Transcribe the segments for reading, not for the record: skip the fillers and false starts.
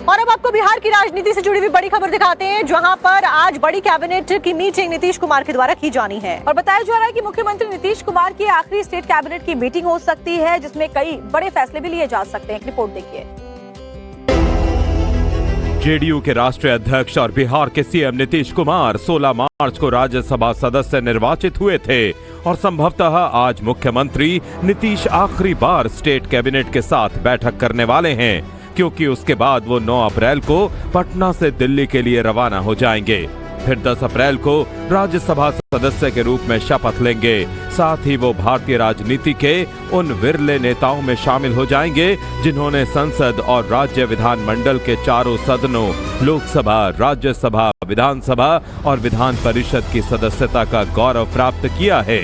और अब आपको बिहार की राजनीति से जुड़ी हुई बड़ी खबर दिखाते हैं, जहां पर आज बड़ी कैबिनेट की मीटिंग नीतीश कुमार के द्वारा की जानी है। और बताया जा रहा है कि मुख्यमंत्री नीतीश कुमार की आखिरी स्टेट कैबिनेट की मीटिंग हो सकती है, जिसमें कई बड़े फैसले भी लिए जा सकते हैं। एक रिपोर्ट देखिए। जेडीयू के राष्ट्रीय अध्यक्ष और बिहार के सीएम नीतीश कुमार 16 मार्च को राज्यसभा सदस्य निर्वाचित हुए थे और संभवतः आज मुख्यमंत्री नीतीश आखिरी बार स्टेट कैबिनेट के साथ बैठक करने वाले हैं, क्योंकि उसके बाद वो 9 अप्रैल को पटना से दिल्ली के लिए रवाना हो जाएंगे। फिर 10 अप्रैल को राज्यसभा सदस्य के रूप में शपथ लेंगे। साथ ही वो भारतीय राजनीति के उन विरले नेताओं में शामिल हो जाएंगे जिन्होंने संसद और राज्य विधानमंडल के चारों सदनों लोकसभा, राज्यसभा, विधानसभा और विधान परिषद की सदस्यता का गौरव प्राप्त किया है।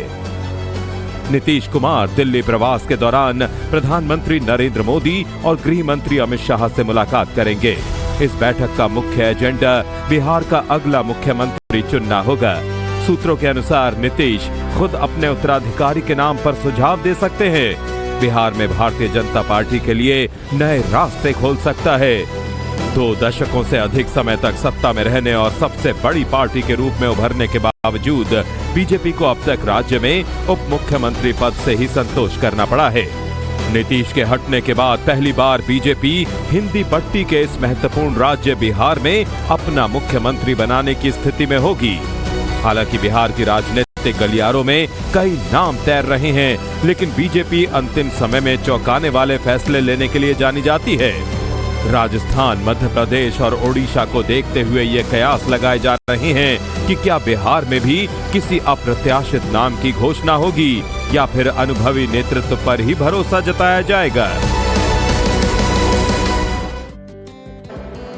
नीतीश कुमार दिल्ली प्रवास के दौरान प्रधानमंत्री नरेंद्र मोदी और गृह मंत्री अमित शाह से मुलाकात करेंगे। इस बैठक का मुख्य एजेंडा बिहार का अगला मुख्यमंत्री चुनना होगा। सूत्रों के अनुसार नीतीश खुद अपने उत्तराधिकारी के नाम पर सुझाव दे सकते हैं। बिहार में भारतीय जनता पार्टी के लिए नए रास्ते खोल सकता है। 2 दशकों से अधिक समय तक सत्ता में रहने और सबसे बड़ी पार्टी के रूप में उभरने के बावजूद बीजेपी को अब तक राज्य में उप मुख्यमंत्री पद से ही संतोष करना पड़ा है। नीतीश के हटने के बाद पहली बार बीजेपी हिंदी पट्टी के इस महत्वपूर्ण राज्य बिहार में अपना मुख्यमंत्री बनाने की स्थिति में होगी। हालांकि बिहार की राजनीतिक गलियारों में कई नाम तैर रहे हैं, लेकिन बीजेपी अंतिम समय में चौंकाने वाले फैसले लेने के लिए जानी जाती है। राजस्थान, मध्य प्रदेश और ओडिशा को देखते हुए ये कयास लगाए जा रहे हैं कि क्या बिहार में भी किसी अप्रत्याशित नाम की घोषणा होगी या फिर अनुभवी नेतृत्व पर ही भरोसा जताया जाएगा।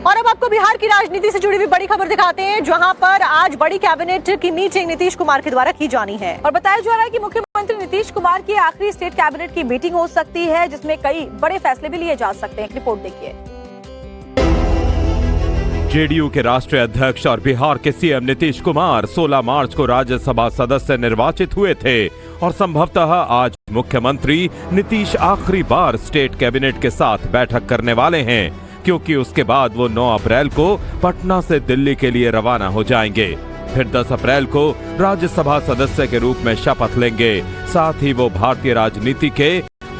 और अब आपको बिहार की राजनीति से जुड़ी हुई बड़ी खबर दिखाते हैं, जहां पर आज बड़ी कैबिनेट की मीटिंग नीतीश कुमार के द्वारा की जानी है। और बताया जा रहा है कि मुख्यमंत्री नीतीश कुमार की आखिरी स्टेट कैबिनेट की मीटिंग हो सकती है, जिसमें कई बड़े फैसले भी लिए जा सकते हैं। एक रिपोर्ट देखिए। जेडीयू के राष्ट्रीय अध्यक्ष और बिहार के सीएम नीतीश कुमार 16 मार्च को राज्यसभा सदस्य निर्वाचित हुए थे और संभवतः आज मुख्यमंत्री नीतीश आखिरी बार स्टेट कैबिनेट के साथ बैठक करने वाले हैं, क्योंकि उसके बाद वो 9 अप्रैल को पटना से दिल्ली के लिए रवाना हो जाएंगे। फिर 10 अप्रैल को राज्यसभा सदस्य के रूप में शपथ लेंगे। साथ ही वो भारतीय राजनीति के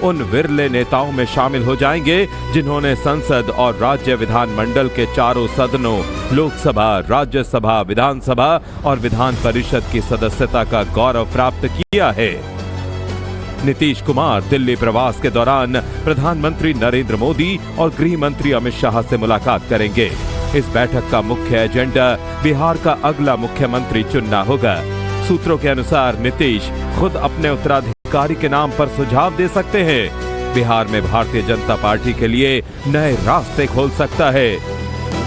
उन विरले नेताओं में शामिल हो जाएंगे जिन्होंने संसद और राज्य विधानमंडल के चारों सदनों लोकसभा, राज्यसभा, विधानसभा और विधान परिषद की सदस्यता का गौरव प्राप्त किया है। नीतीश कुमार दिल्ली प्रवास के दौरान प्रधानमंत्री नरेंद्र मोदी और गृह मंत्री अमित शाह से मुलाकात करेंगे। इस बैठक का मुख्य एजेंडा बिहार का अगला मुख्यमंत्री चुनना होगा। सूत्रों के अनुसार नीतीश खुद अपने उत्तराधिकारी के नाम पर सुझाव दे सकते हैं। बिहार में भारतीय जनता पार्टी के लिए नए रास्ते खोल सकता है।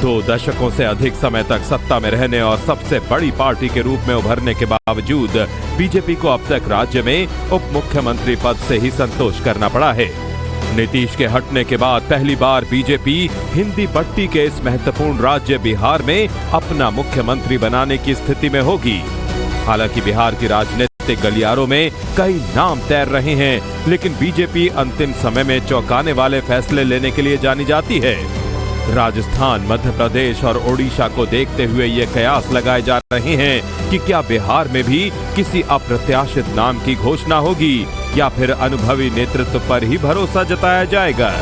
2 दशकों से अधिक समय तक सत्ता में रहने और सबसे बड़ी पार्टी के रूप में उभरने के बावजूद बीजेपी को अब तक राज्य में उप मुख्यमंत्री पद से ही संतोष करना पड़ा है। नीतीश के हटने के बाद पहली बार बीजेपी हिंदी पट्टी के इस महत्वपूर्ण राज्य बिहार में अपना मुख्यमंत्री बनाने की स्थिति में होगी। हालांकि बिहार की राजनीतिक गलियारों में कई नाम तैर रहे हैं, लेकिन बीजेपी अंतिम समय में चौंकाने वाले फैसले लेने के लिए जानी जाती है। राजस्थान, मध्य प्रदेश और ओडिशा को देखते हुए ये कयास लगाए जा रहे हैं कि क्या बिहार में भी किसी अप्रत्याशित नाम की घोषणा होगी या फिर अनुभवी नेतृत्व पर ही भरोसा जताया जाएगा।